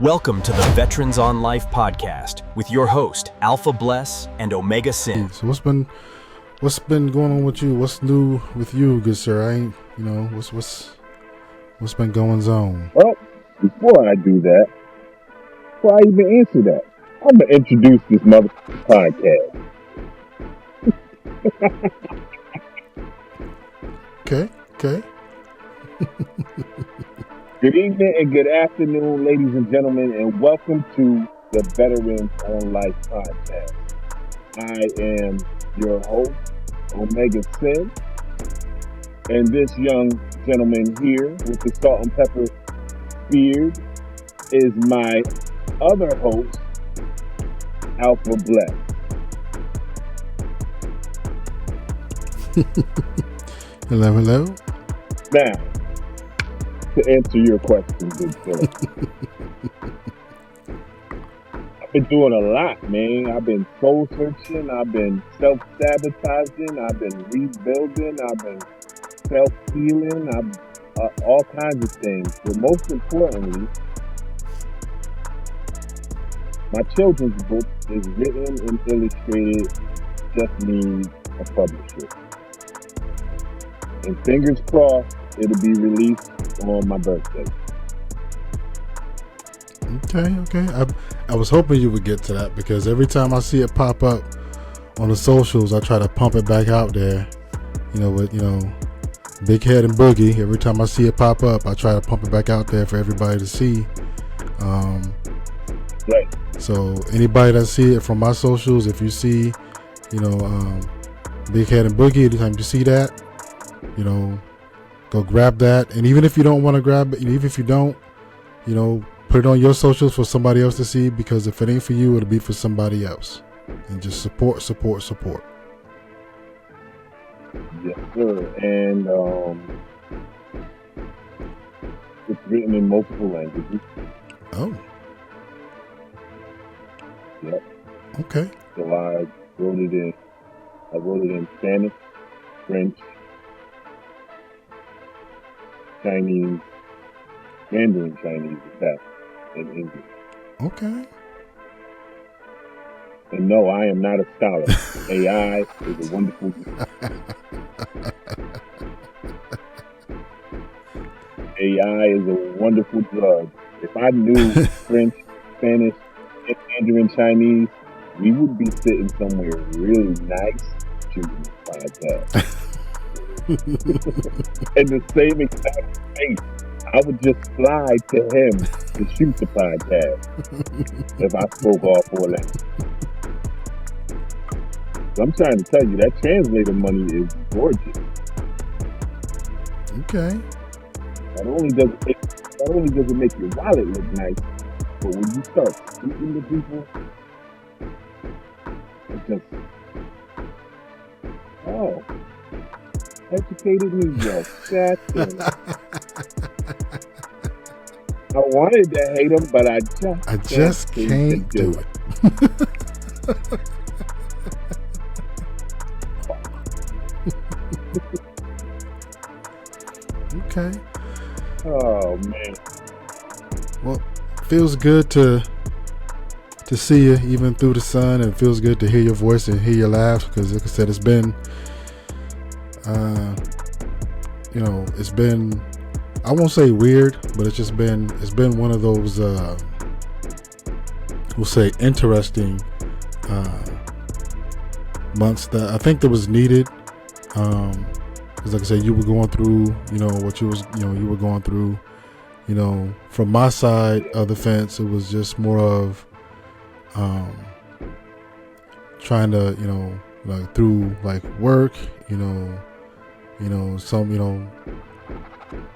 Welcome to the Veterans on Life podcast with your host, AlphaBless and Omega Sin. So what's been going on with you? What's new with you, good sir? What's been going on? Well, before I do that, before I even answer that, I'm gonna introduce this podcast. Okay. Good evening and good afternoon, ladies and gentlemen, and welcome to the Veterans on Life podcast. I am your host, Omega Sin, and this young gentleman here with the salt and pepper beard is my other host, AlphaBless. Hello. Now, to answer your question, good sir. I've been doing a lot, man. I've been soul searching. I've been self-sabotaging. I've been rebuilding. I've been self-healing. All kinds of things. But most importantly, my children's book is written and illustrated. Just needs a publisher. And fingers crossed, it'll be released on my birthday. Okay. I was hoping you would get to that because every time I see it pop up on the socials, I try to pump it back out there. With Big Head and Boogie. Every time I see it pop up, I try to pump it back out there for everybody to see. Right. So anybody that see it from my socials, if you see, Big Head and Boogie, anytime you see that, go grab that. And even if you don't want to grab it, even if you don't, put it on your socials for somebody else to see, because if it ain't for you, it'll be for somebody else. And just support. Yes, sir. And it's written in multiple languages. Oh. Yep. Okay. So I wrote it in Spanish, French, Chinese, Mandarin Chinese, and English. Okay. And no, I am not a scholar. AI is a wonderful. AI is a wonderful drug. If I knew French, Spanish, and Mandarin Chinese, we would be sitting somewhere really nice shooting this podcast. In the same exact space. I would just fly to him to shoot the podcast if I spoke all four languages. So I'm trying to tell you that translator money is gorgeous. Okay. Not only does it make your wallet look nice, but when you start speaking to people, it just educated Negro. That's it. I wanted to hate him, but I just can't do it. Okay. Oh man. Well, feels good to see you even through the sun, and it feels good to hear your voice and hear your laughs, because like I said, it's been it's been, I won't say weird, but it's been one of those we'll say interesting months that I think that was needed, because like I said, you were going through what you were going through. From my side of the fence, it was just more of trying to through work, some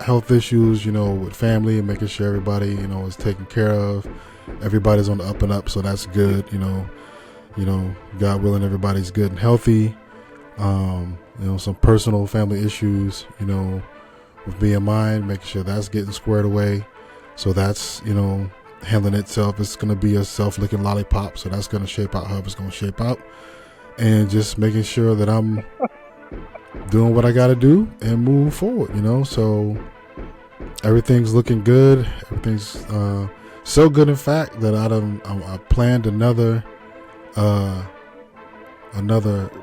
health issues, with family, and making sure everybody, is taken care of. Everybody's on the up and up, so that's good. God willing, everybody's good and healthy. Some personal family issues, with me in mind, making sure that's getting squared away. So that's, handling itself. It's going to be a self-licking lollipop, so that's going to shape out how it's going to shape out. And just making sure that I'm doing what I got to do and move forward, So everything's looking good. Everything's So good, in fact, that I planned another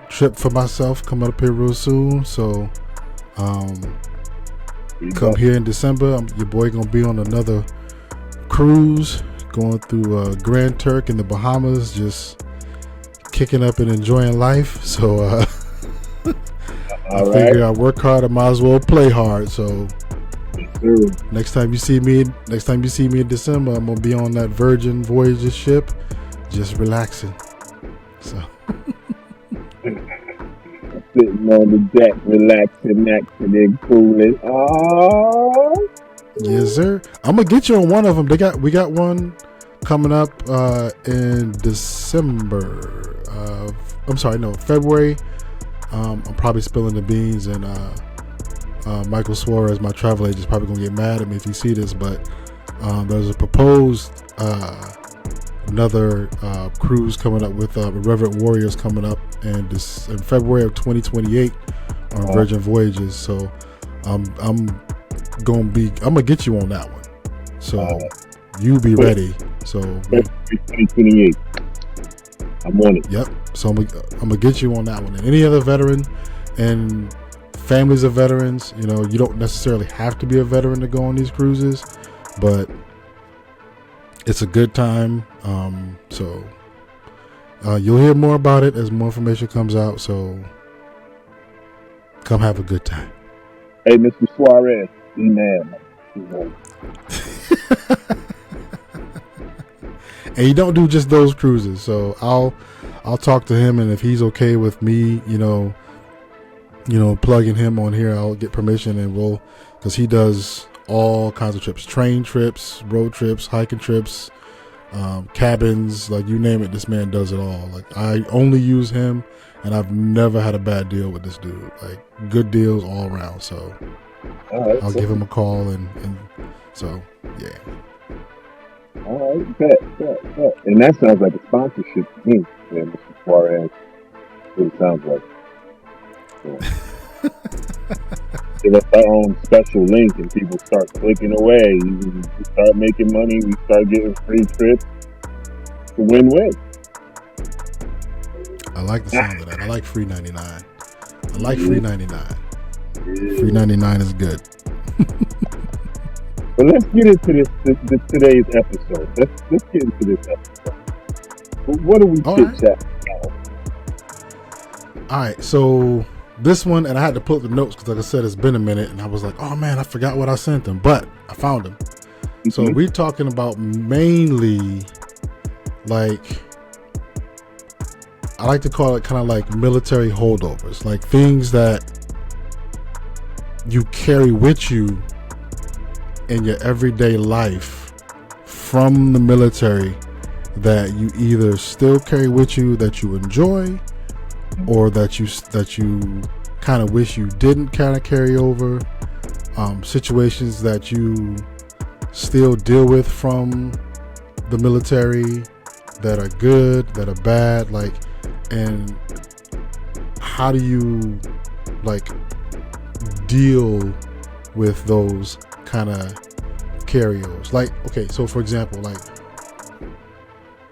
trip for myself coming up here real soon. So come here in December. Your boy gonna be on another cruise going through Grand Turk in the Bahamas, just kicking up and enjoying life. So I figure I work hard, I might as well play hard. So next time you see me in December, I'm gonna be on that Virgin Voyages ship, just relaxing. So sitting on the deck, relaxing, and cooling. Oh, yes, sir. I'm gonna get you on one of them. We got one coming up in December. February. I'm probably spilling the beans, and Michael Suarez, my travel agent, is probably gonna get mad at me if he see this. But there's a proposed another cruise coming up with Irreverent Warriors coming up in February of 2028 on Virgin Voyages. So I'm gonna get you on that one. So you be ready. So 2028. I'm on it. Yep. So I'm gonna get you on that one. And any other veteran and families of veterans, you don't necessarily have to be a veteran to go on these cruises, but it's a good time. So you'll hear more about it as more information comes out. So come have a good time. Hey, Mr. Suarez, email. And you don't do just those cruises. So I'll talk to him, and if he's okay with me, plugging him on here, I'll get permission, and because he does all kinds of trips, train trips, road trips, hiking trips, cabins, like you name it, this man does it all. Like, I only use him, and I've never had a bad deal with this dude. Like, good deals all around. So I'll give him a call, and so yeah. All right, bet. And that sounds like a sponsorship to me, man, Mr. Suarez. It sounds like. So, give us our own special link, and people start clicking away. We start making money. We start getting free trips. It's a win-win. I like the sound of that. I like free 99. I like free 99. Free 99 is good. But let's get into today's episode. Let's get into this episode. What do we chit-chat about? All right, so this one, and I had to put the notes because, like I said, it's been a minute, and I was like, oh man, I forgot what I sent them, but I found them. Mm-hmm. So we're talking about mainly, like, I like to call it kind of like military holdovers, like things that you carry with you in your everyday life from the military that you either still carry with you that you enjoy, or that you kind of wish you didn't kind of carry over, situations that you still deal with from the military that are good, that are bad, like, and how do you like deal with those kind of carryovers? Like, okay, so for example, like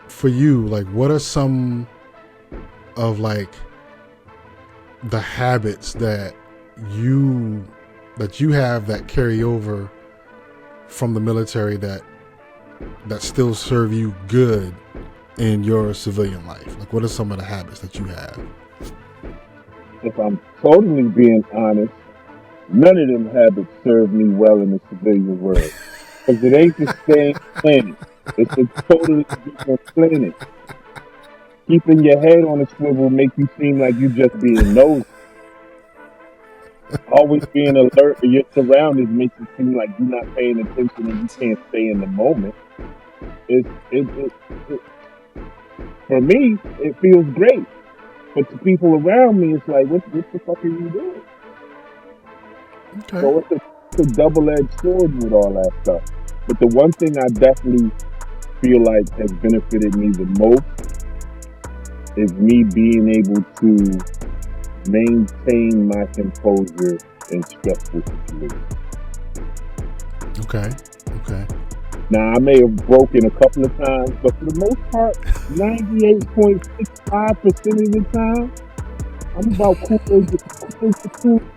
for you, like what are some of like the habits that you have that carry over from the military that still serve you good in your civilian life? Like, what are some of the habits that you have? If I'm totally being honest, none of them habits serve me well in the civilian world. Because it ain't the same planet. It's a totally different planet. Keeping your head on a swivel make you seem like you just being nosy. Always being alert to your surroundings makes it seem like you're not paying attention and you can't stay in the moment. For me, it feels great. But to people around me, it's like, what the fuck are you doing? Okay. So it's a double-edged sword with all that stuff. But the one thing I definitely feel like has benefited me the most is me being able to maintain my composure in stressful situations. Okay. Now, I may have broken a couple of times, but for the most part, 98.65% of the time, I'm about cool as the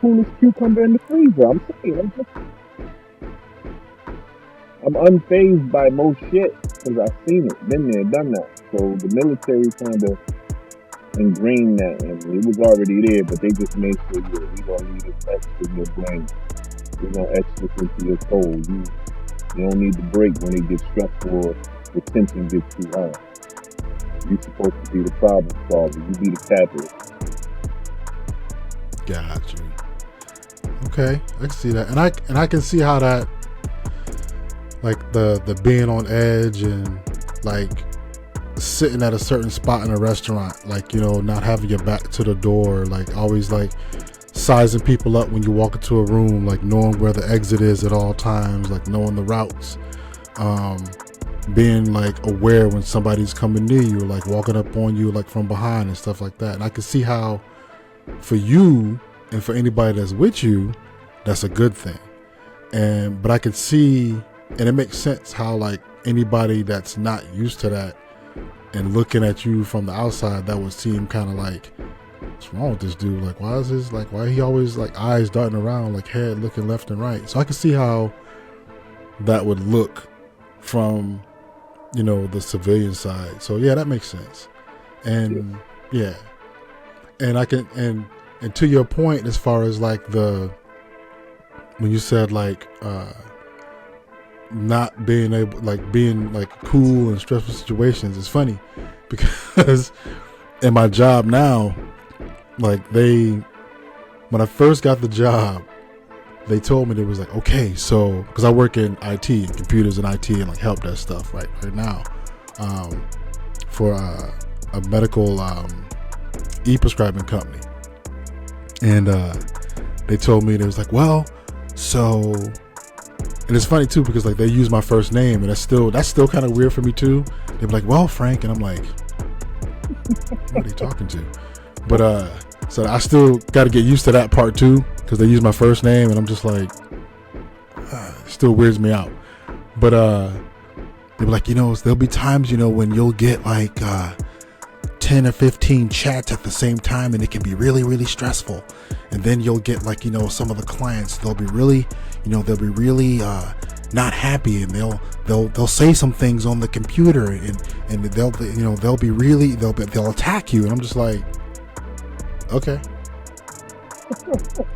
coolest cucumber in the freezer. I'm saying, I'm unfazed by most shit because I've seen it, been there, done that. So the military kind of ingrained that in me. It was already there, but they just made sure, yeah, we don't need this extra in your brain. We're going to etch this into your soul. You don't need to break when it gets stressful or the tension gets too high. You're supposed to be the problem solver. You be the catalyst. Got you. Okay, I can see that, and I can see how that, like the being on edge and like sitting at a certain spot in a restaurant, like, you know, not having your back to the door, like always like sizing people up when you walk into a room, like knowing where the exit is at all times, like knowing the routes, being like aware when somebody's coming near you, like walking up on you like from behind and stuff like that. And I can see how for you and for anybody that's with you, that's a good thing. But I could see, and it makes sense how like anybody that's not used to that and looking at you from the outside, that would seem kind of like, what's wrong with this dude? Like, why he always like eyes darting around, like head looking left and right? So I can see how that would look from, you know, the civilian side. So yeah, that makes sense. And yeah, and I can, and to your point, as far as like when you said like not being able, like being like cool in stressful situations, is funny because in my job now, like when I first got the job, they told me, they was like, okay, so because I work in IT and computers and IT and like help desk stuff right now, for a medical e-prescribing company. And they told me, they was like, well, so, and it's funny too because like they use my first name, and that's still kind of weird for me too. They be like, well, Frank, and I'm like, who are they talking to? But so I still got to get used to that part too, because they use my first name, and I'm just like, it still weirds me out. But they be like, you know, there'll be times, you know, when you'll get like 10 or 15 chats at the same time, and it can be really, really stressful. And then you'll get like, you know, some of the clients, they'll be really not happy, and they'll say some things on the computer, and they'll attack you. And I'm just like, okay.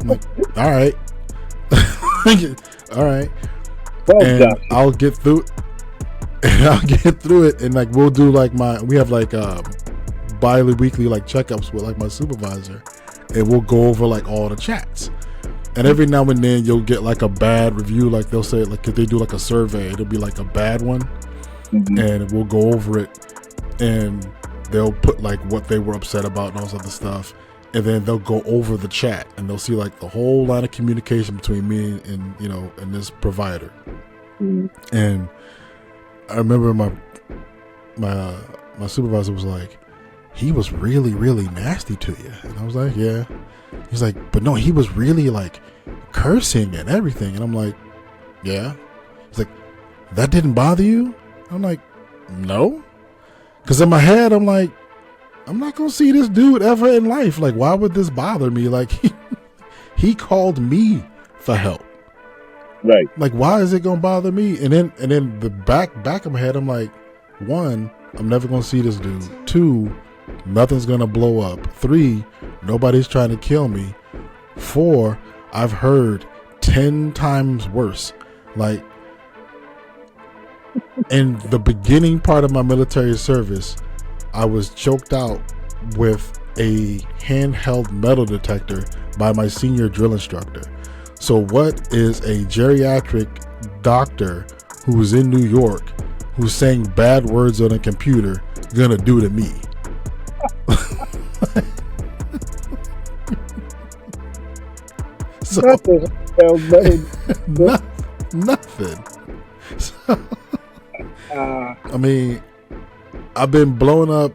I'm like, all right. All right. Well, and Josh, I'll get through it. And like, we'll do like we have like bi-weekly like checkups with like my supervisor, and we'll go over like all the chats. And every now and then you'll get like a bad review, like they'll say, like if they do like a survey, it'll be like a bad one, and we'll go over it, and they'll put like what they were upset about and all this other stuff, and then they'll go over the chat, and they'll see like the whole line of communication between me and, you know, and this provider. And I remember my supervisor was like, he was really, really nasty to you. And I was like, yeah. He's like, but no, he was really like cursing and everything. And I'm like, yeah. He's like, that didn't bother you? I'm like, no. Because in my head, I'm like, I'm not going to see this dude ever in life. Like, why would this bother me? Like, he called me for help. right. Like, why is it going to bother me? And then the back of my head, I'm like, 1, I'm never going to see this dude. 2, nothing's going to blow up. 3, nobody's trying to kill me. 4, I've heard 10 times worse. Like, in the beginning part of my military service, I was choked out with a handheld metal detector by my senior drill instructor. So what is a geriatric doctor who's in New York, who's saying bad words on a computer, gonna do to me? So, nothing. So, I mean, I've been blown up,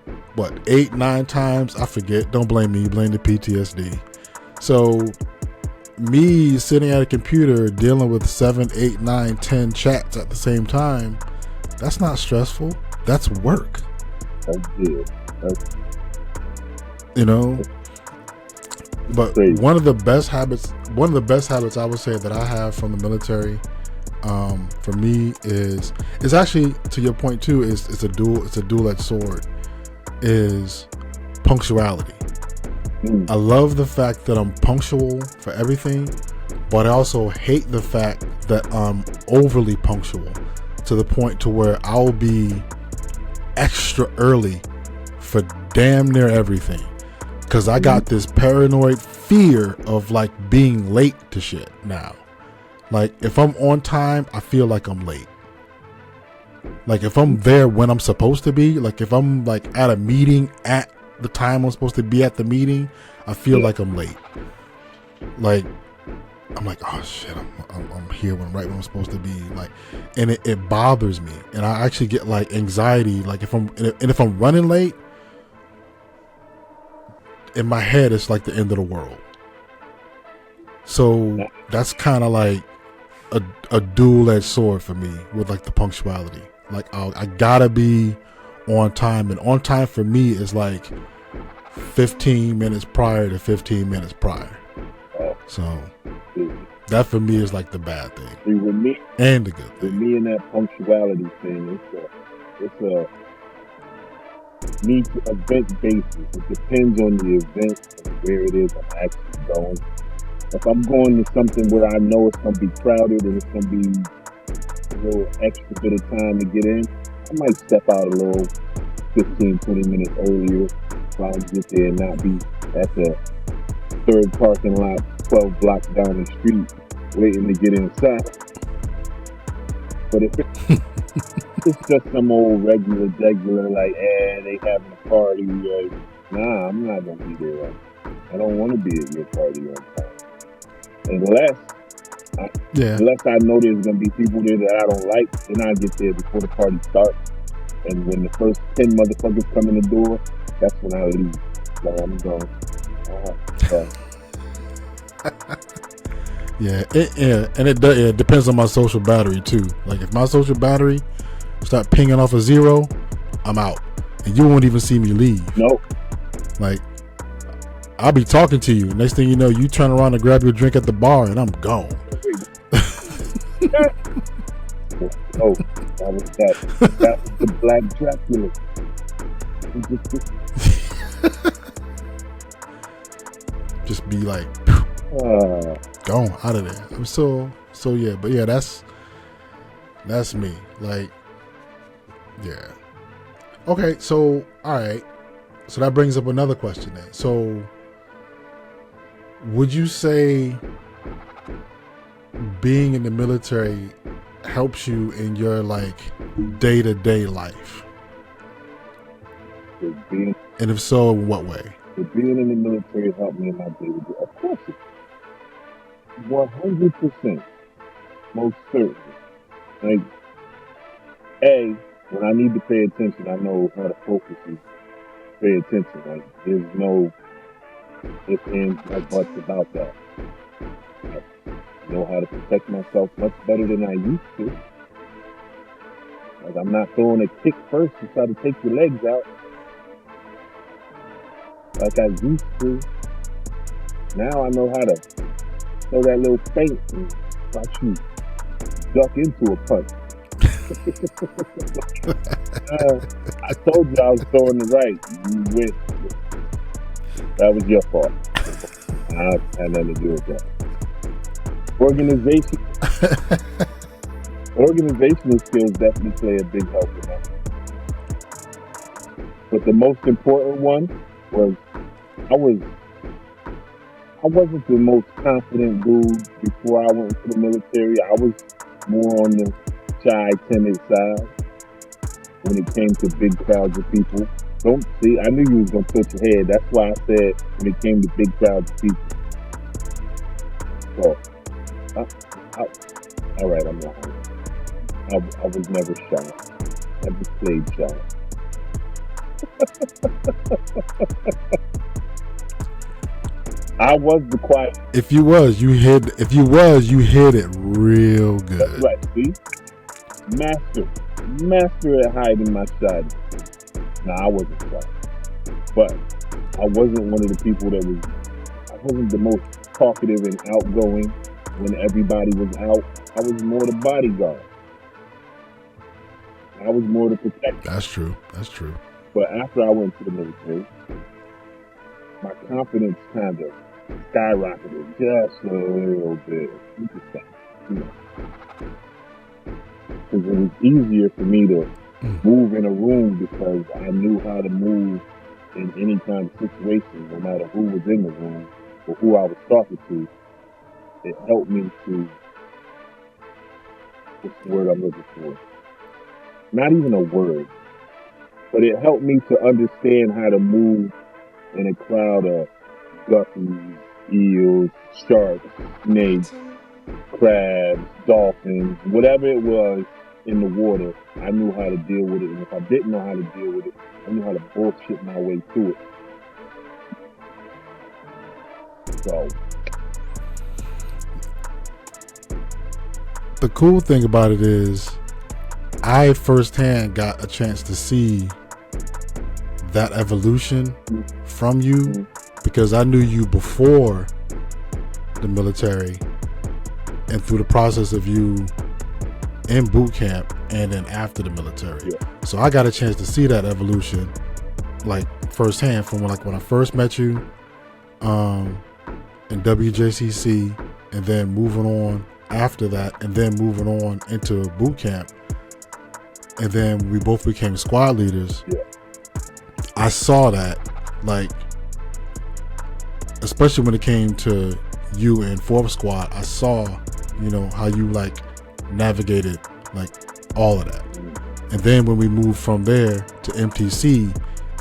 8, 9 times? I forget. Don't blame me. Blame the PTSD. So, me sitting at a computer dealing with 7, 8, 9, 10 chats at the same time, That's not stressful. That's work. That's good. You know. But Crazy. one of the best habits I would say that I have from the military, for me is actually, to your point too, is it's a dual-edged sword, is punctuality. I love the fact that I'm punctual for everything, but I also hate the fact that I'm overly punctual to the point to where I'll be extra early for damn near everything. Because I got this paranoid fear of like being late to shit now. Like if I'm on time, I feel like I'm late. Like if I'm there when I'm supposed to be, like if I'm like at a meeting at the time I'm supposed to be at the meeting, I feel like I'm late. Like I'm like, oh shit, I'm here right when I'm supposed to be. Like, and it bothers me, and I actually get like anxiety. Like if I'm running late, in my head it's like the end of the world. So that's kind of like a dual-edged sword for me with like the punctuality. Like I gotta be on time, and on time for me is like 15 minutes prior to 15 minutes prior. So that for me is like the bad thing. See, with me, and the good thing. With me and that punctuality thing, it's a need to event basis. It depends on the event and where it is I'm actually going. If I'm going to something where I know it's going to be crowded and it's going to be a little extra bit of time to get in, I might step out a little 15, 20 minutes earlier so I can get there and not be at the third parking lot 12 blocks down the street waiting to get inside. But if it's just some old regular, like, they having a party, nah, I'm not going to be there. I don't want to be at your party on time. Unless I know there's going to be people there that I don't like, then I get there before the party starts. And when the first 10 motherfuckers come in the door, that's when I leave. Like, I'm going, it depends on my social battery too. Like if my social battery start pinging off a 0, I'm out, and you won't even see me leave. Nope. Like I'll be talking to you. Next thing you know, you turn around and grab your drink at the bar, and I'm gone. Oh, that was the Black Dracula. Just be like, gone out of there. I'm so yeah, but yeah, that's me. Like, yeah. Okay, so all right, so that brings up another question then. So, would you say being in the military helps you in your like day-to-day life? And if so, in what way? Being in the military helped me in my day-to-day. Of course, 100%, most certainly. Like, when I need to pay attention, I know how to focus and pay attention. Like, there's no ifs, ands, or buts about that. I know how to protect myself much better than I used to. Like, I'm not throwing a kick first to try to take your legs out like I used to. Now I know how to throw that little feint and watch you duck into a punch. I told you I was throwing the right. You went. That was your fault. I had nothing to do with that. Organizational skills definitely play a big help in that. But the most important one was I wasn't the most confident dude before I went into the military. I was more on the shy, timid side when it came to big crowds of people. Don't see, I knew you was gonna put your head. That's why I said when it came to big crowds of people. So, all right, I'm lying. I was never shy. I just played shy. I was the quiet. If you was, you hid it real good. That's right, see? Master. master at hiding my shyness. Nah, I wasn't shy, but I wasn't one of the people that was. I wasn't the most talkative and outgoing when everybody was out. I was more the bodyguard. I was more the protector. That's true. That's true. But after I went to the military, my confidence kind of skyrocketed just a little bit. Because it was easier for me to move in a room because I knew how to move in any kind of situation, no matter who was in the room or who I was talking to. It helped me to, what's the word I'm looking for? Not even a word, but it helped me to understand how to move in a crowd of guppies, eels, sharks, snakes, crabs, dolphins, whatever it was in the water. I knew how to deal with it, and if I didn't know how to deal with it, I knew how to bullshit my way through it. So the cool thing about it is I firsthand got a chance to see that evolution from you because I knew you before the military and through the process of you in boot camp and then after the military. Yeah. So I got a chance to see that evolution like firsthand from when I first met you in WJCC and then moving on after that and then moving on into boot camp. And then we both became squad leaders. Yeah. I saw that, like, especially when it came to you in 4th Squad, I saw, you know, how you, like, navigated, like, all of that. And then when we moved from there to MTC,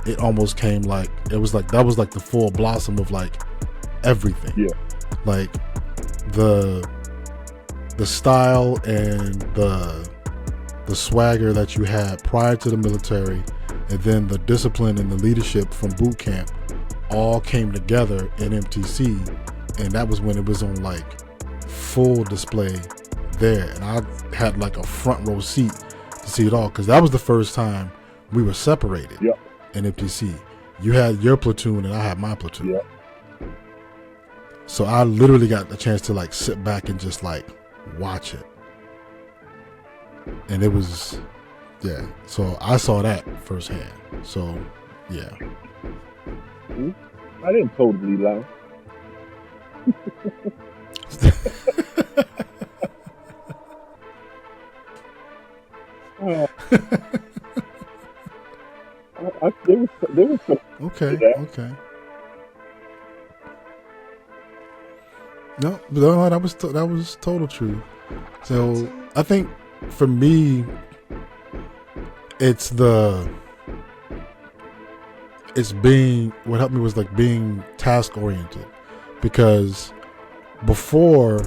it almost came like, it was like, that was like the full blossom of, like, everything. Yeah. Like, the style and the swagger that you had prior to the military and then the discipline and the leadership from boot camp all came together in MTC, and that was when it was on like full display there, and I had like a front row seat to see it all because that was the first time we were separated. Yep. In MTC. You had your platoon and I had my platoon. Yep. So I literally got the chance to like sit back and just like watch it. And it was, yeah. So I saw that firsthand. So, yeah. I didn't totally lie. There was some. Okay. No, that was total truth. So I think for me, what helped me was like being task oriented, because before,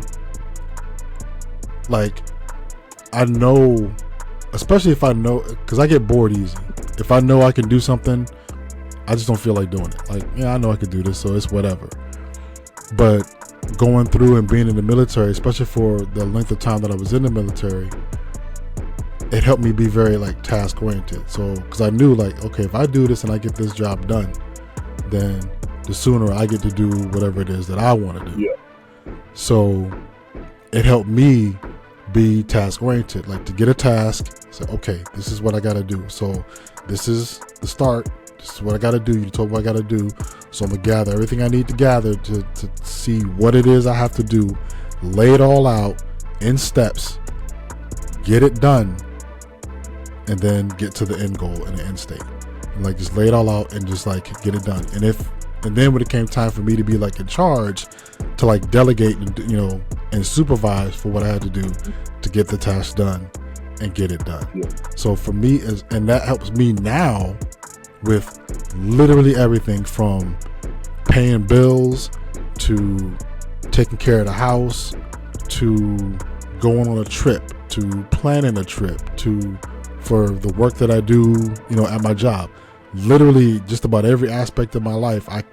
like, I know, especially if I know, because I get bored easy. If I know I can do something, I just don't feel like doing it. Like, yeah, I know I can do this, so it's whatever. But going through and being in the military, especially for the length of time that I was in the military, it helped me be very like task oriented. So, because I knew like, okay, if I do this and I get this job done, then the sooner I get to do whatever it is that I want to do. Yeah. So it helped me be task oriented, like to get a task, say, okay, this is what I got to do. So this is the start. This is what I got to do. You told me what I got to do. So I'm going to gather everything I need to gather to see what it is I have to do, lay it all out in steps, get it done, and then get to the end goal and the end state. And like just lay it all out and just like get it done. And then when it came time for me to be like in charge, to like delegate and, you know, and supervise for what I had to do to get the task done and get it done. Yeah. So for me, and that helps me now with literally everything from paying bills to taking care of the house to going on a trip to planning a trip to for the work that I do, you know, at my job. Literally just about every aspect of my life, I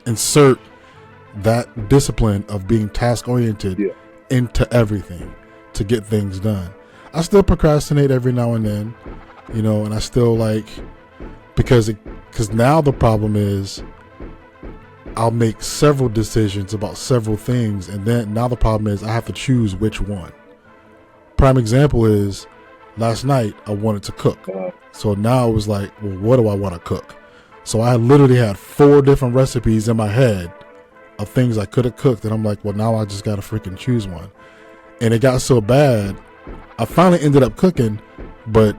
insert that discipline of being task oriented into everything to get things done. I still procrastinate every now and then, you know, and I still like, because now the problem is I'll make several decisions about several things, and then now the problem is I have to choose which one. Prime example is last night I wanted to cook. So now it was like, well, what do I want to cook? So I literally had 4 different recipes in my head of things I could have cooked, and I'm like, well, now I just got to freaking choose one. And it got so bad, I finally ended up cooking, but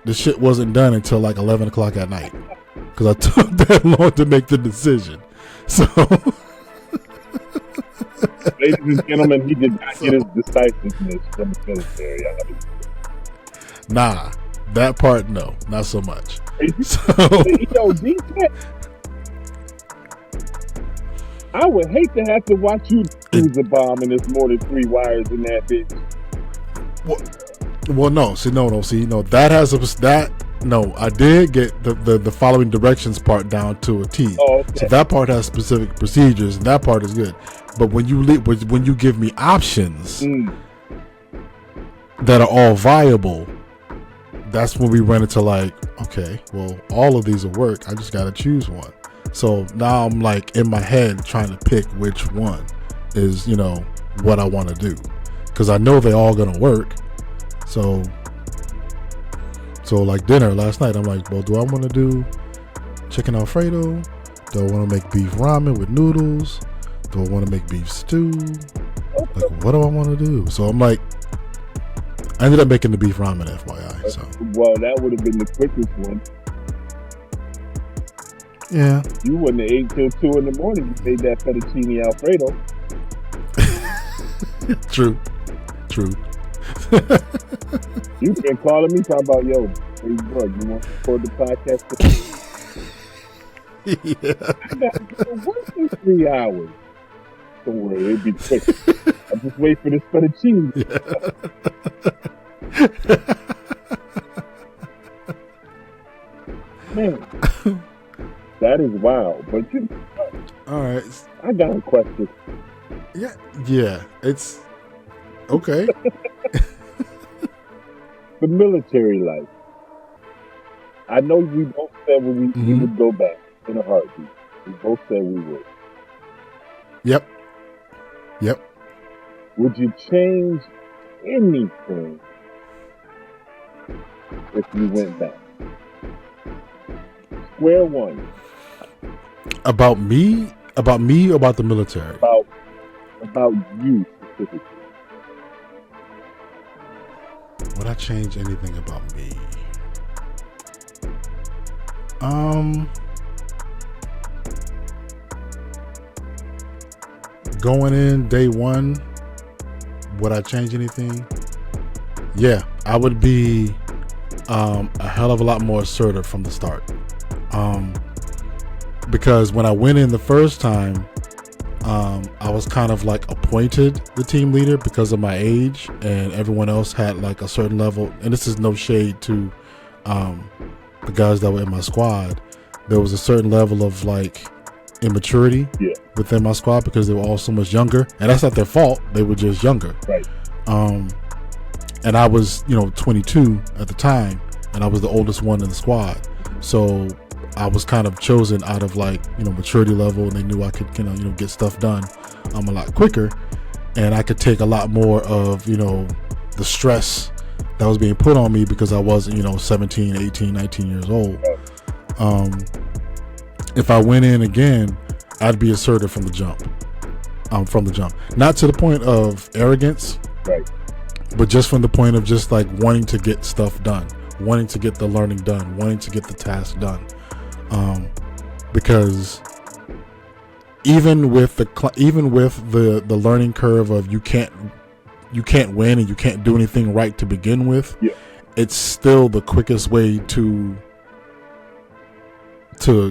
the shit wasn't done until like 11 o'clock at night because I took that long to make the decision. So, ladies and gentlemen, he did not get his decisiveness from the military. Nah, that part, no, not so much. Yo, I would hate to have to watch you use a bomb and there's more than 3 wires in that bitch. Well, no. That has no. I did get the following directions part down to a T. Oh, okay. So that part has specific procedures, and that part is good. But when you give me options that are all viable, that's when we run into like, okay, well, all of these will work. I just got to choose one. So now I'm like in my head trying to pick which one is, you know, what I want to do, because I know they're all gonna work. So like dinner last night, I'm like, well, do I want to do chicken Alfredo? Do I want to make beef ramen with noodles? Do I want to make beef stew? Like, what do I want to do? So I'm like, I ended up making the beef ramen, FYI. So well, that would have been the quickest one. Yeah. You wouldn't have ate till 2 in the morning. You made that fettuccine Alfredo. True. You've been calling me talking about, yo, hey, bro, you want to record the podcast today? Yeah. I got to go work in 3 hours. Don't worry, it'll be quick. I'll just wait for this fettuccine. Yeah. Man. That is wild, but you. All right. I got a question. Yeah. It's okay. The military life. I know we both said we would go back in a heartbeat. We both said we would. Yep. Would you change anything if you went back? Square one. About me, or about the military? About you specifically. Would I change anything about me? Going in day one, would I change anything? Yeah, I would be a hell of a lot more assertive from the start. Because when I went in the first time, I was kind of like appointed the team leader because of my age, and everyone else had like a certain level. And this is no shade to the guys that were in my squad. There was a certain level of like immaturity within my squad because they were all so much younger, and that's not their fault. They were just younger. Right. And I was, 22 at the time, and I was the oldest one in the squad. So I was kind of chosen out of like, maturity level, and they knew I could, get stuff done a lot quicker, and I could take a lot more of, the stress that was being put on me because I wasn't, 17, 18, 19 years old. If I went in again, I'd be assertive from the jump. Not to the point of arrogance, right, but just from the point of just like wanting to get stuff done, wanting to get the learning done, wanting to get the task done. Because even with the learning curve of you can't win and you can't do anything right to begin with, it's still the quickest way to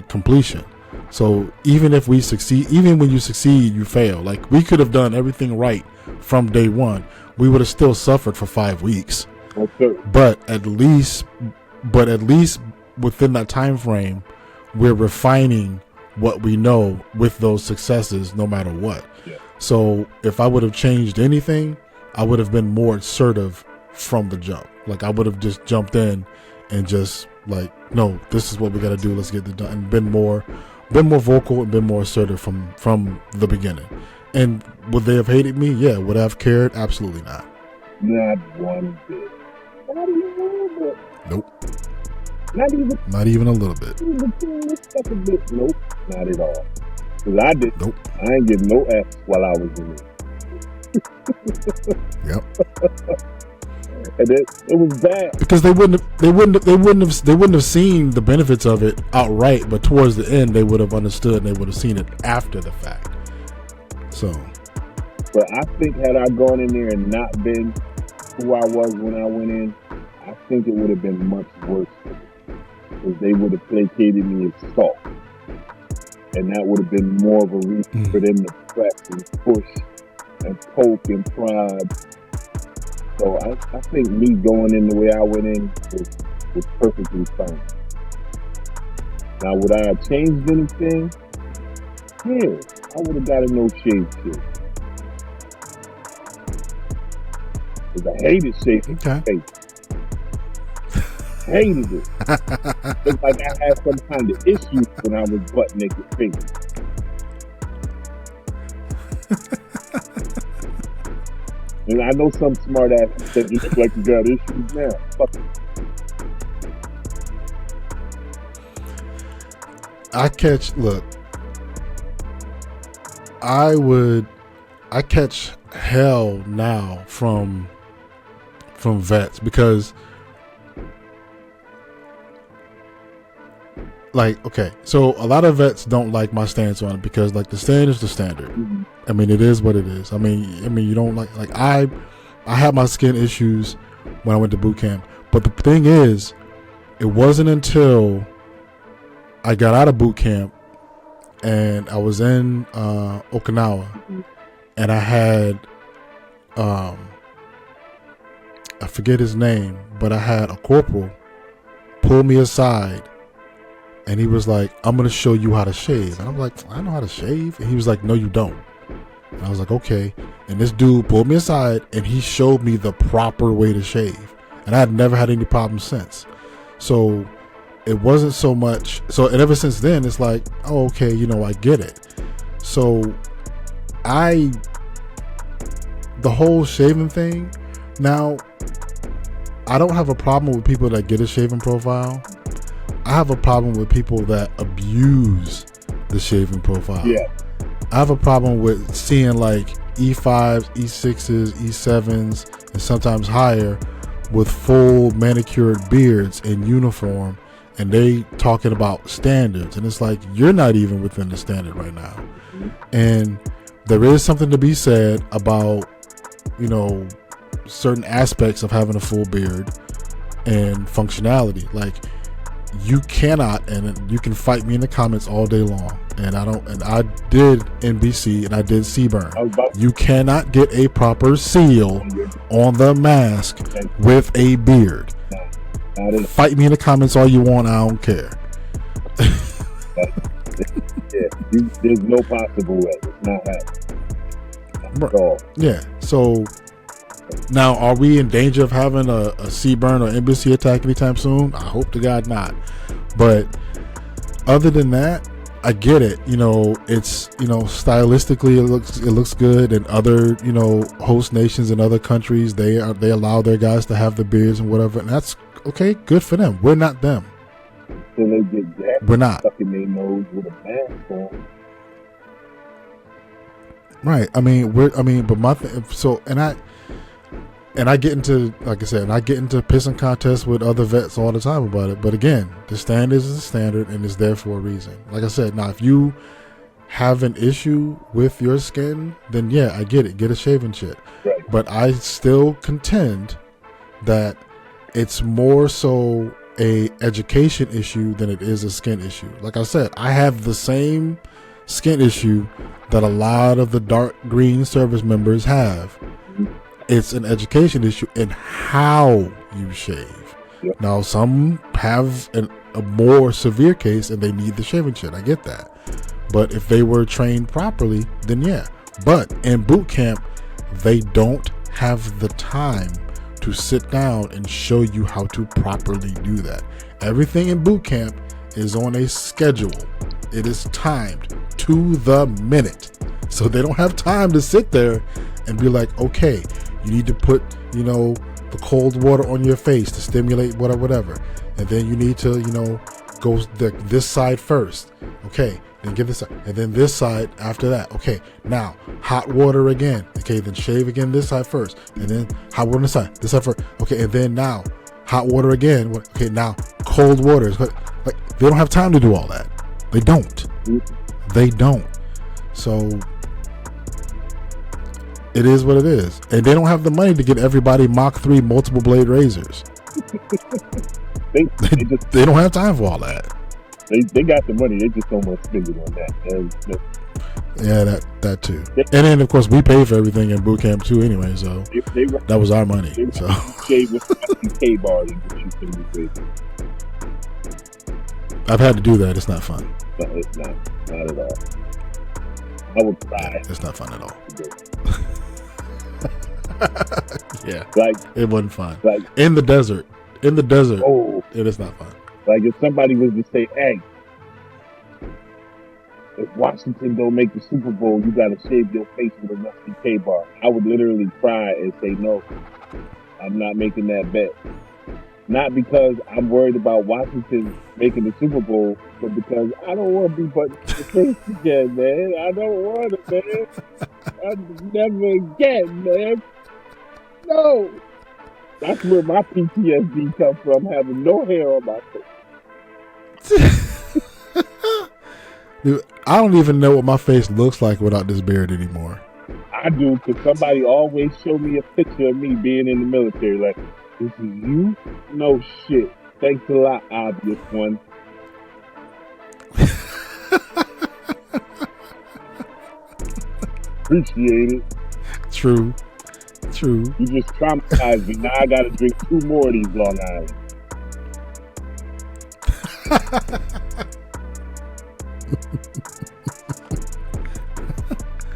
completion. So even if we succeed, even when you succeed, you fail. Like, we could have done everything right from day one. We would have still suffered for 5 weeks. Okay. But at least within that time frame, we're refining what we know with those successes, no matter what. Yeah. So if I would have changed anything, I would have been more assertive from the jump. Like I would have just jumped in and just like, no, this is what we got to do. Let's get it done. And been more vocal and been more assertive from the beginning. And would they have hated me? Yeah. Would I have cared? Absolutely not. Not one bit. Not even a little bit. Nope. Not even a little bit. Nope. Not at all. Because I did. Nope. I ain't getting no F's while I was in it. Yep. And it was bad because they wouldn't have seen the benefits of it outright, but towards the end they would have understood and they would have seen it after the fact. So, but I think had I gone in there and not been who I was when I went in, I think it would have been much worse for me, because they would have placated me as soft, and that would have been more of a reason for them to press and push and poke and prod. So I think me going in the way I went in was perfectly fine. Now, would I have changed anything? Yeah, I would have got a no shave shit. Because I hated shaving. Okay. Hated it. It's like I had some kind of issue when I was butt naked shaving. And I know some smart ass that you look like you got issues now. Fuck it. I catch hell now from vets because, like, okay, so a lot of vets don't like my stance on it because, like, the standard is the standard. Mm-hmm. I mean, it is what it is. I mean, you don't like I had my skin issues when I went to boot camp, but the thing is, it wasn't until I got out of boot camp and I was in Okinawa, and I had I forget his name, but I had a corporal pull me aside. And he was like, I'm going to show you how to shave. And I'm like, I know how to shave. And he was like, no, you don't. And I was like, okay. And this dude pulled me aside and he showed me the proper way to shave. And I had never had any problems since. So it wasn't so much. So, and ever since then, it's like, oh, okay, I get it. So the whole shaving thing, now, I don't have a problem with people that get a shaving profile. I have a problem with people that abuse the shaving profile. Yeah. I have a problem with seeing like E5s, E6s, E7s, and sometimes higher with full manicured beards in uniform, and they talking about standards. And it's like, you're not even within the standard right now. Mm-hmm. And there is something to be said about, certain aspects of having a full beard and functionality. Like, you cannot, and you can fight me in the comments all day long, and I did NBC and I did CBurn. You cannot get a proper seal on the mask with a beard. Fight me in the comments all you want, I don't care. Yeah, there's no possible way. It's not happening. At all. Yeah, so now, are we in danger of having a CBurn or NBC attack anytime soon? I hope to God not. But other than that, I get it. It's stylistically it looks good, and other host nations and other countries they allow their guys to have the beards and whatever, and that's okay. Good for them. We're not them. So they get that. We're not. Stuck in their nose with a mask on. Right. But my thing. So and I get into, like I said, pissing contests with other vets all the time about it. But again, the standard is the standard and it's there for a reason. Like I said, now if you have an issue with your skin, then yeah, I get it. Get a shaving shit. Right. But I still contend that it's more so a education issue than it is a skin issue. Like I said, I have the same skin issue that a lot of the dark green service members have. It's an education issue in how you shave. Yep. Now, some have a more severe case and they need the shaving shit. I get that. But if they were trained properly, then yeah. But in boot camp, they don't have the time to sit down and show you how to properly do that. Everything in boot camp is on a schedule. It is timed to the minute. So they don't have time to sit there and be like, okay, you need to put, the cold water on your face to stimulate whatever. And then you need to, go this side first. Okay, then get this side. And then this side after that. Okay, now hot water again. Okay, then shave again this side first. And then hot water on this side first. Okay, and then now hot water again. Okay, now cold water. Like, they don't have time to do all that. They don't. So it is what it is. And they don't have the money to get everybody Mach 3 multiple blade razors. They don't have time for all that. They got the money. They just don't want to spend it on that. Yeah, that too. And then, of course, we pay for everything in boot camp too anyway, so that was our money. So I've had to do that. It's not fun. No, it's not at all. I would cry. It's not fun at all. Yeah, like it wasn't fun. Like in the desert. Oh, it is not fun. Like if somebody was to say, "Hey, if Washington don't make the Super Bowl, you got to shave your face with a rusty K-bar," I would literally cry and say, "No, I'm not making that bet." Not because I'm worried about Washington making the Super Bowl, but because I don't want to be butting the face again, man. I don't want it, man. Never again, man. No. That's where my PTSD comes from, having no hair on my face. Dude, I don't even know what my face looks like without this beard anymore. I do, because somebody always showed me a picture of me being in the military. Like, this is you? No shit. Thanks a lot, obvious one. Appreciate it. True. You just traumatized me. Now I gotta drink 2 more of these Long Island.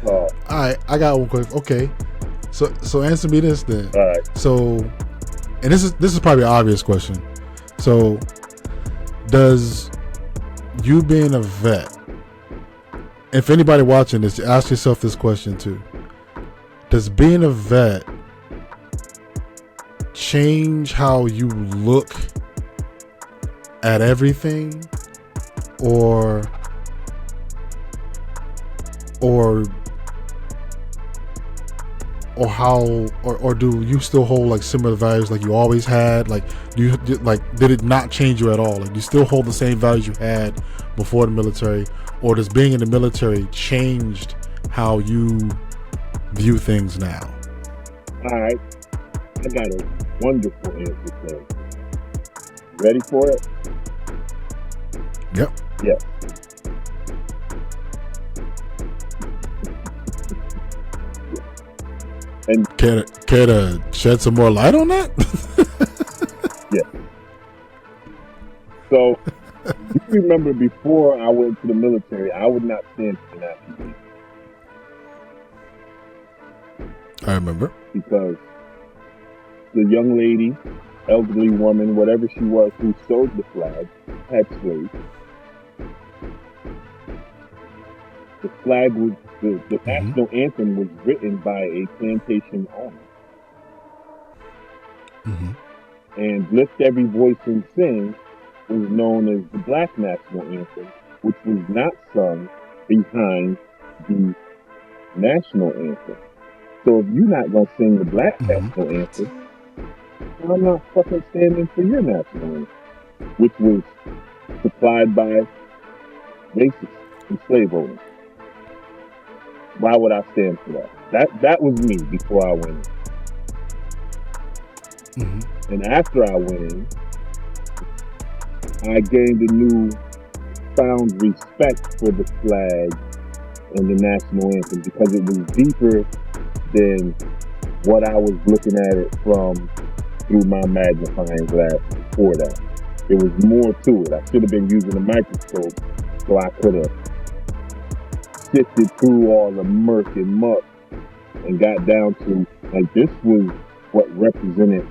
All right, I got one question. Okay, so answer me this then. All right. So, and this is probably an obvious question. So, does you being a vet, if anybody watching this, ask yourself this question too. Does being a vet change how you look at everything, or do you still hold like similar values like you always had? Like, did it not change you at all? Like, do you still hold the same values you had before the military, or does being in the military changed how you view things now? All right, I got a wonderful answer for you. Ready for it? Yep. Yes. And care to shed some more light on that? Yeah. So, you remember before I went to the military, I would not stand for the national anthem. I remember. Because the young lady, elderly woman, whatever she was, who sewed the flag, had slaves. The flag was, the national anthem was written by a plantation owner. And Lift Every Voice and Sing was known as the Black National Anthem, which was not sung behind the national anthem. So if you're not going to sing the Black National Anthem, then I'm not fucking standing for your national anthem, which was supplied by racists and slave owners. Why would I stand for that? That was me before I went in. And after I went in, I gained a new found respect for the flag and the national anthem, because it was deeper than what I was looking at it from through my magnifying glass before that. There was more to it. I should have been using a microscope so I could have sifted through all the murk and muck and got down to, like, this was what represented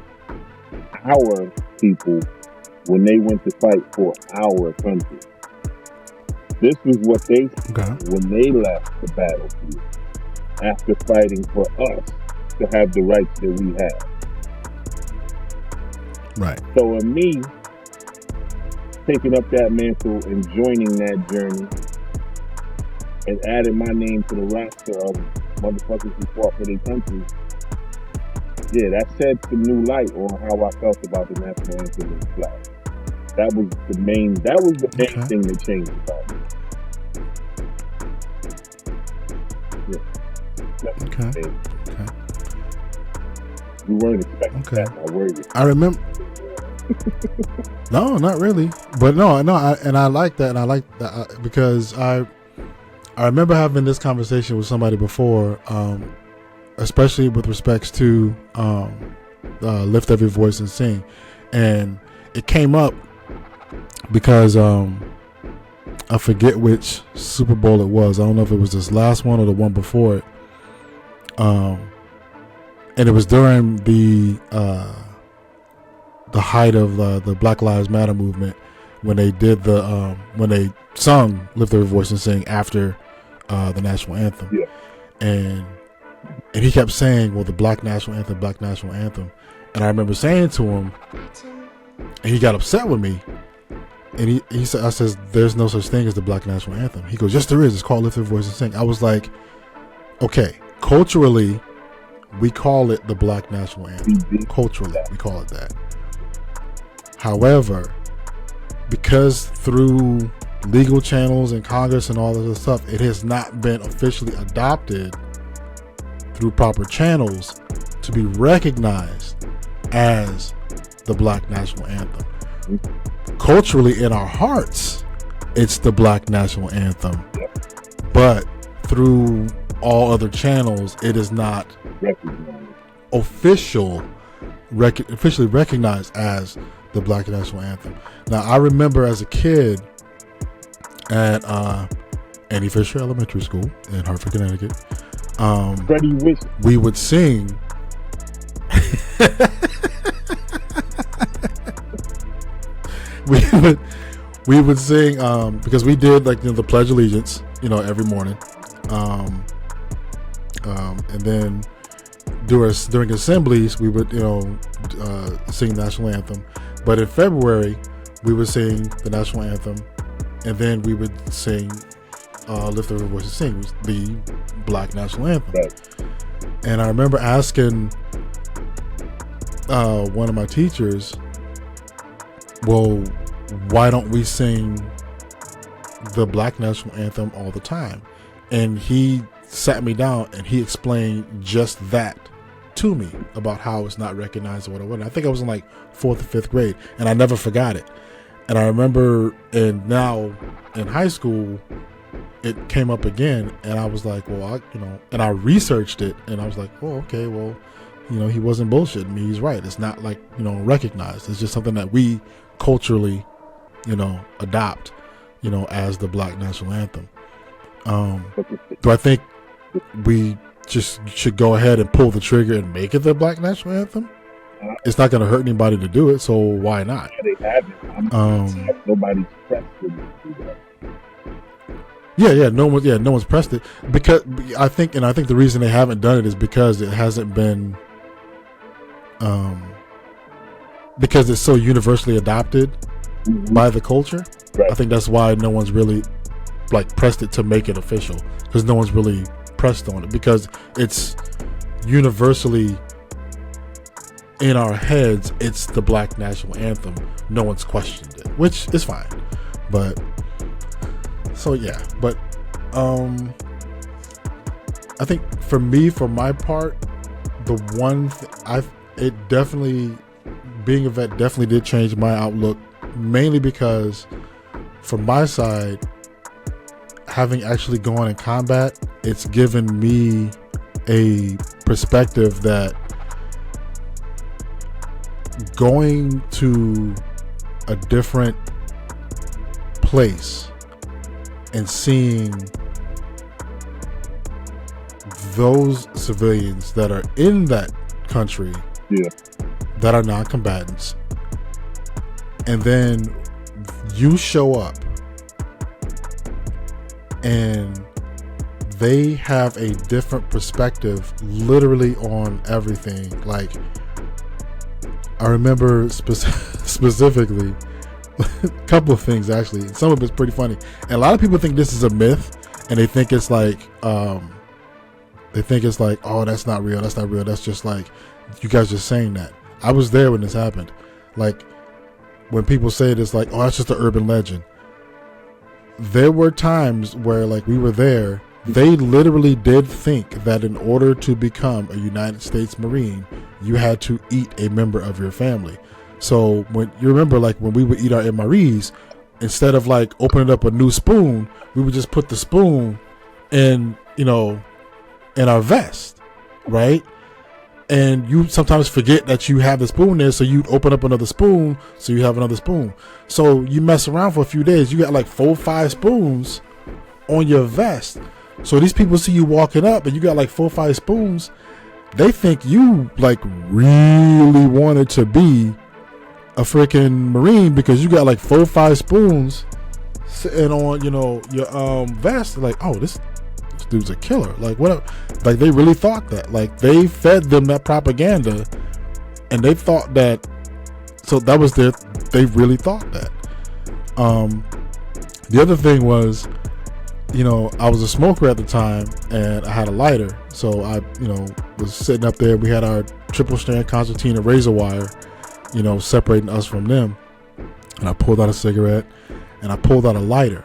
our people when they went to fight for our country. This was what they said when they left the battlefield after fighting for us to have the rights that we have. Right. So in me taking up that mantle and joining that journey and adding my name to the roster of motherfuckers who fought for their country, yeah, that shed some new light on how I felt about the national anthem and the flag. That was the main thing that changed about me. Yeah. Okay. You weren't expecting that, my word. I remember. No, not really. But no, I like that, and I like that because I remember having this conversation with somebody before, especially with respects to Lift Every Voice and Sing, and it came up because I forget which Super Bowl it was. I don't know if it was this last one or the one before it. And it was during the height of the Black Lives Matter movement when they did when they sung "Lift Every Voice and Sing" after the national anthem. Yeah. And he kept saying, "Well, the Black National Anthem, Black National Anthem," and I remember saying to him, and he got upset with me. And he said, "I says there's no such thing as the Black National Anthem." He goes, "Yes, there is. It's called Lift Every Voice and Sing." I was like, "Okay, culturally, we call it the Black National Anthem. Culturally, we call it that. However, because through legal channels and Congress and all of this stuff, it has not been officially adopted through proper channels to be recognized as the Black National Anthem. Culturally, in our hearts, it's the Black National Anthem, but through all other channels, it is not officially recognized as the Black National Anthem." Now, I remember as a kid at Annie Fisher Elementary School in Hartford, Connecticut, we would sing we would sing because we did the Pledge of Allegiance, every morning, and then during assemblies we would sing the national anthem. But in February we would sing the national anthem, and then we would sing Lift Every Voice and Sing, the Black National Anthem. Right. And I remember asking one of my teachers, "Well, why don't we sing the Black National Anthem all the time?" And he sat me down and he explained just that to me about how it's not recognized or whatever. I think I was in 4th or 5th grade, and I never forgot it. And I remember, and now in high school, it came up again, and I was like, well, and I researched it, and I was like, oh, okay, well, he wasn't bullshitting me. He's right. It's not recognized. It's just something that we culturally, adopt, as the Black National Anthem. Do I think we just should go ahead and pull the trigger and make it the Black National Anthem? It's not going to hurt anybody to do it, so why not? They haven't. Nobody's pressed to do that. No one's pressed it, because I think the reason they haven't done it is because it hasn't been, because it's so universally adopted by the culture. Right. I think that's why no one's really pressed it to make it official, because no one's really pressed on it, because it's universally in our heads. It's the Black National Anthem. No one's questioned it, which is fine. But I think for me, for my part, the one it definitely, being a vet definitely did change my outlook, mainly because from my side, having actually gone in combat, it's given me a perspective that going to a different place and seeing those civilians that are in that country that are non-combatants, and then you show up and they have a different perspective literally on everything. Like, I remember specifically a couple of things, actually. Some of it's pretty funny, and a lot of people think this is a myth, and they think it's like oh, that's not real, that's just like you guys just saying that. I was there when this happened. Like, when people say it, it's like, oh, that's just an urban legend. There were times where, like, we were there, they literally did think that in order to become a United States Marine, you had to eat a member of your family. So when you remember, like, when we would eat our MREs, instead of like opening up a new spoon, we would just put the spoon in, in our vest, right? And you sometimes forget that you have the spoon there, so you open up another spoon, so you have another spoon. So you mess around for a few days, you got like 4 or 5 spoons on your vest. So these people see you walking up and you got like 4 or 5 spoons. They think you like really wanted to be a freaking Marine because you got like 4 or 5 spoons sitting on, your vest. Like, oh, this dude's a killer. Like, what? Like, they really thought that. Like, they fed them that propaganda, and they thought that. So that was they really thought that. The other thing was, I was a smoker at the time, and I had a lighter. So I, was sitting up there. We had our triple strand concertina razor wire, separating us from them. And I pulled out a cigarette, and I pulled out a lighter,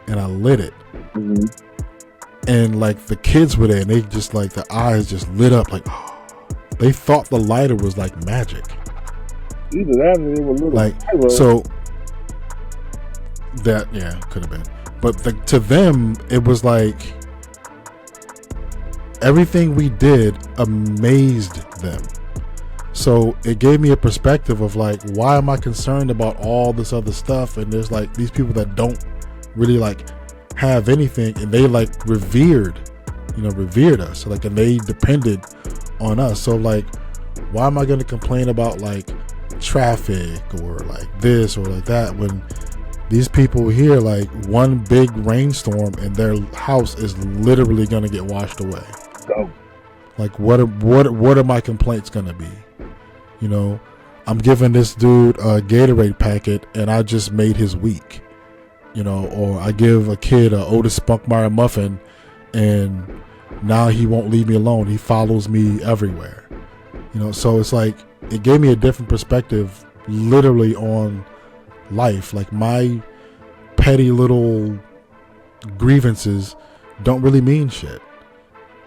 and I lit it. Mm-hmm. And like the kids were there, and they just like the eyes just lit up, like, oh, they thought the lighter was like magic. Either that or they were little like pyro. So that could have been, but to them it was like everything we did amazed them. So it gave me a perspective of like, why am I concerned about all this other stuff? And there's like these people that don't really like have anything, and they like revered us, like, and they depended on us. So like, why am I going to complain about like traffic or like this or like that when these people here, like, one big rainstorm and their house is literally going to get washed away? Go. Like, what are my complaints going to be? I'm giving this dude a Gatorade packet and I just made his week. Or I give a kid a Otis Spunkmeyer muffin and now he won't leave me alone. He follows me everywhere. So it's like, it gave me a different perspective literally on life. Like, my petty little grievances don't really mean shit,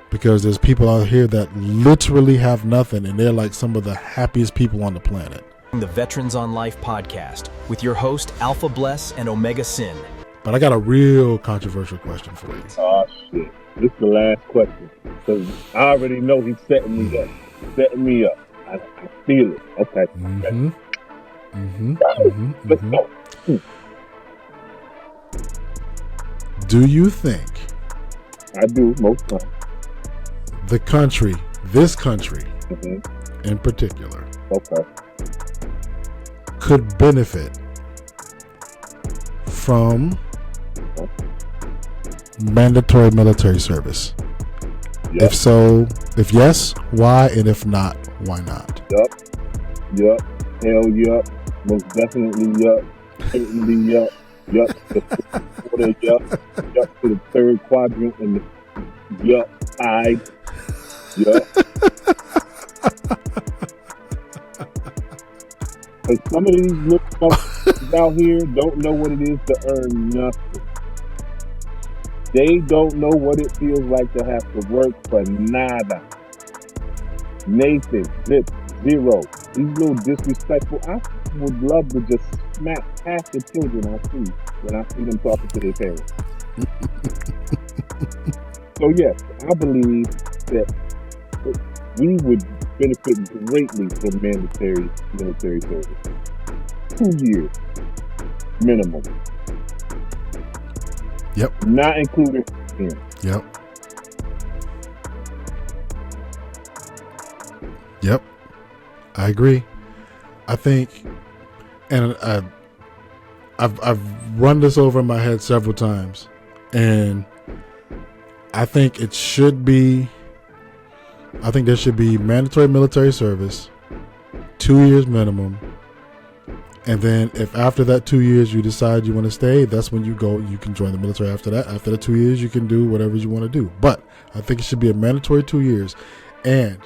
because there's people out here that literally have nothing, and they're like some of the happiest people on the planet. The Veterans on Life podcast with your host AlphaBless and Omega Sin. But I got a real controversial question for you. Oh shit! This is the last question, because I already know he's setting me up. I feel it. Okay. Let's go. Do you think I do most times. This country in particular, could benefit from mandatory military service? Yep. If so, if yes, why? And if not, why not? Yup. Hell yup. Most definitely yup. Certainly yup. Yup. Yup to the third quadrant and the yup side. Yup. But some of these little motherfuckers out here don't know what it is to earn nothing. They don't know what it feels like to have to work for nada. Nathan, Zip, Zero. These little disrespectful. I would love to just smack half the children I see when I see them talking to their parents. So yes, I believe that we would benefit greatly from mandatory military service. 2 years minimum. Yep. Not including him. Yep. I agree. I think, and I've run this over in my head several times, and I think it should be. I think there should be mandatory military service, 2 years minimum, and then if after that 2 years you decide you want to stay, that's when you go. You can join the military after that. After the 2 years, you can do whatever you want to do. But I think it should be a mandatory 2 years. And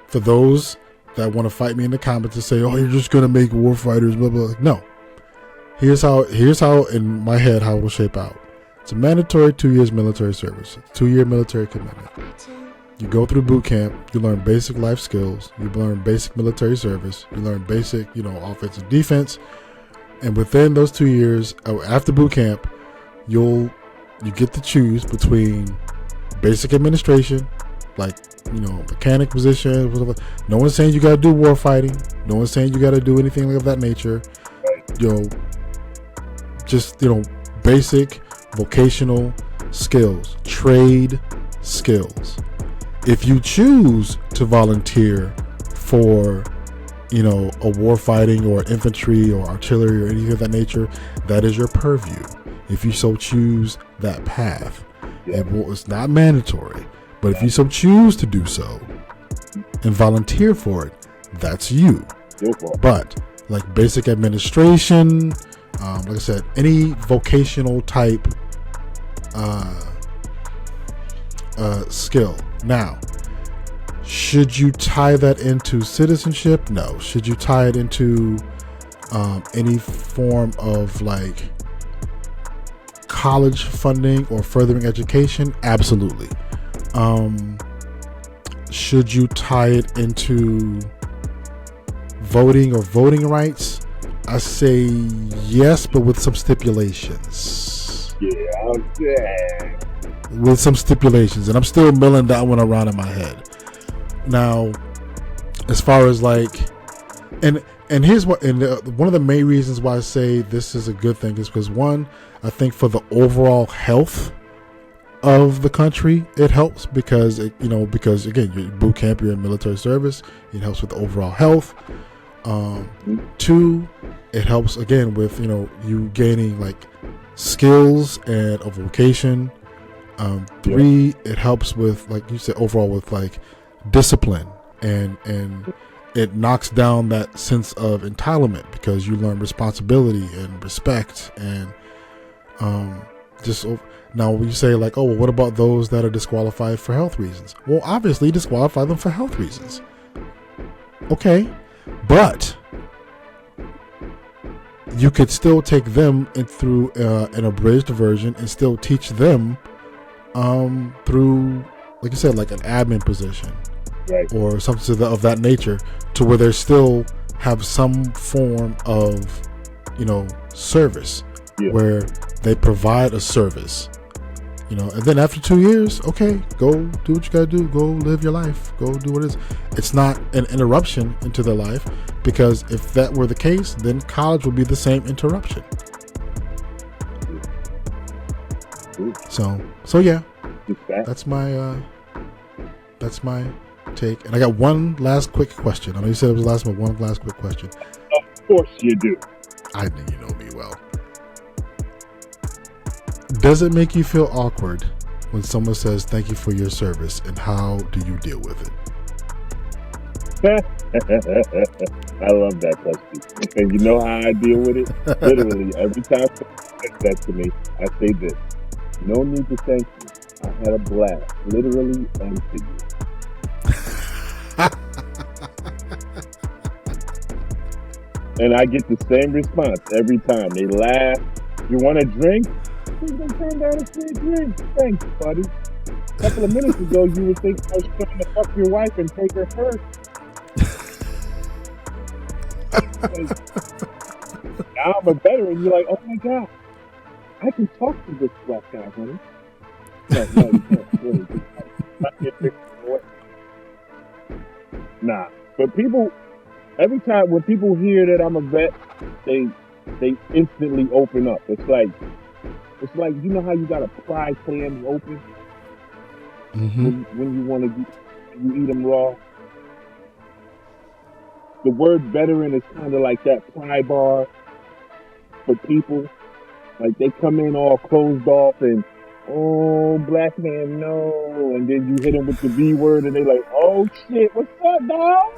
for those that want to fight me in the comments and say, "Oh, you're just going to make war fighters," blah blah. No. Here's how in my head how it will shape out. It's a mandatory 2 years military service, 2 year military commitment. You go through boot camp, you learn basic life skills, you learn basic military service, you learn basic, offensive defense, and within those 2 years, after boot camp, you get to choose between basic administration, like mechanic position. No one's saying you got to do war fighting. No one's saying you got to do anything of that nature. Just basic vocational skills, trade skills. If you choose to volunteer for, a war fighting or infantry or artillery or anything of that nature, that is your purview. If you so choose that path, it's not mandatory, but if you so choose to do so and volunteer for it, that's you. But like basic administration, like I said, any vocational type skill. Now, should you tie that into citizenship? No. Should you tie it into any form of like college funding or furthering education? Absolutely. Should you tie it into voting or voting rights? I say yes, but with some stipulations. Yeah. With some stipulations, and I'm still milling that one around in my head. Now, as far as like, and here's what, and one of the main reasons why I say this is a good thing is because one, I think for the overall health of the country, it helps because because again, you're boot camp, you're in military service, it helps with the overall health. Two, it helps again with you gaining like skills and a vocation. Three, it helps with, like you said, overall with like discipline, and it knocks down that sense of entitlement because you learn responsibility and respect, and now when you say like, oh, well, what about those that are disqualified for health reasons? Well, obviously disqualify them for health reasons. Okay, but you could still take them through an abridged version and still teach them through, like you said, like an admin position, right, or something of that nature, to where they still have some form of service, where they provide a service, and then after 2 years, okay, go do what you gotta do, go live your life, go do what it is. It's not an interruption into their life, because if that were the case, then college would be the same interruption. So yeah, that's my take. And I got one last quick question. I know you said it was the last one. One last quick question. Of course you do. I think you know me well. Does it make you feel awkward when someone says thank you for your service, and how do you deal with it? I love that question. And you know how I deal with it? Literally, every time someone says that to me, I say this: no need to thank you. I had a blast, literally and figuratively. And I get the same response every time. They laugh. You want a drink? Please don't turn down a free drink. Thanks, buddy. A couple of minutes ago, you would think I was trying to fuck your wife and take her first. Now I'm a veteran. You're like, oh my God, I can talk to this black guy, honey. No, you can't. Really. Nah, but people, every time when people hear that I'm a vet, they instantly open up. It's like you know how you gotta pry clams open when you want to you eat them raw. the word veteran is kind of like that pry bar for people. Like they come in all closed off and, oh, black man, no. And then you hit them with the V word and they like, oh shit, what's up, dog?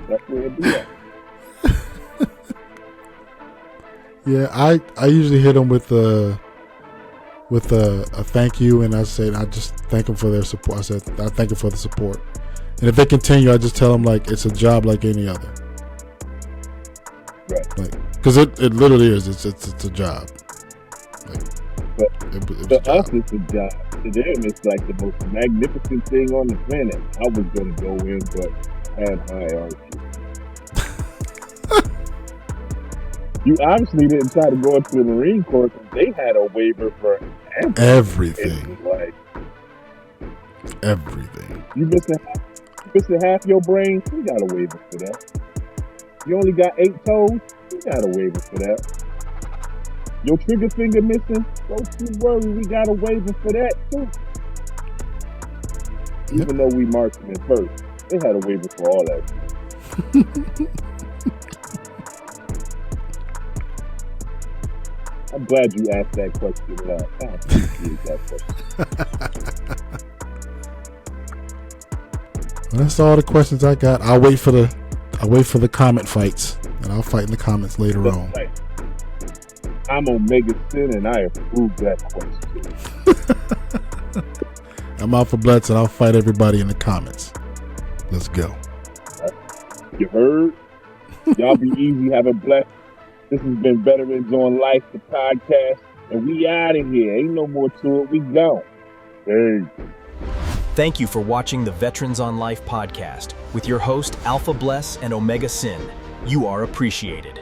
That's where it be at. Yeah, I usually hit them with a thank you, and I just thank them for their support. I said I thank them for the support, and if they continue, I just tell them like it's a job like any other. Right. Like, because it literally is. It's a job. Like, but to us, it's a job. To them, it's like the most magnificent thing on the planet. I was gonna go in, but I had hierarchy. You obviously didn't try to go into the Marine Corps because they had a waiver for everything. Like, everything. You missing half your brain? We got a waiver for that. You only got 8 toes? We got a waiver for that. Your trigger finger missing? Don't you worry, we got a waiver for that too. Even though we marked them in first, they had a waiver for all that. I'm glad you asked that question. I appreciate that question. Well, that's all the questions I got. I'll wait for the comment fights, and I'll fight in the comments later on. Right. I'm Omega Sin, and I approve that question. I'm AlphaBless, and I'll fight everybody in the comments. Let's go. You heard? Y'all be easy. Have a blessed. This has been Veterans on Life, the podcast, and we out of here. Ain't no more to it. We gone. Hey. Thank you for watching the Veterans on Life podcast with your host, AlphaBless and Omega Sin. You are appreciated.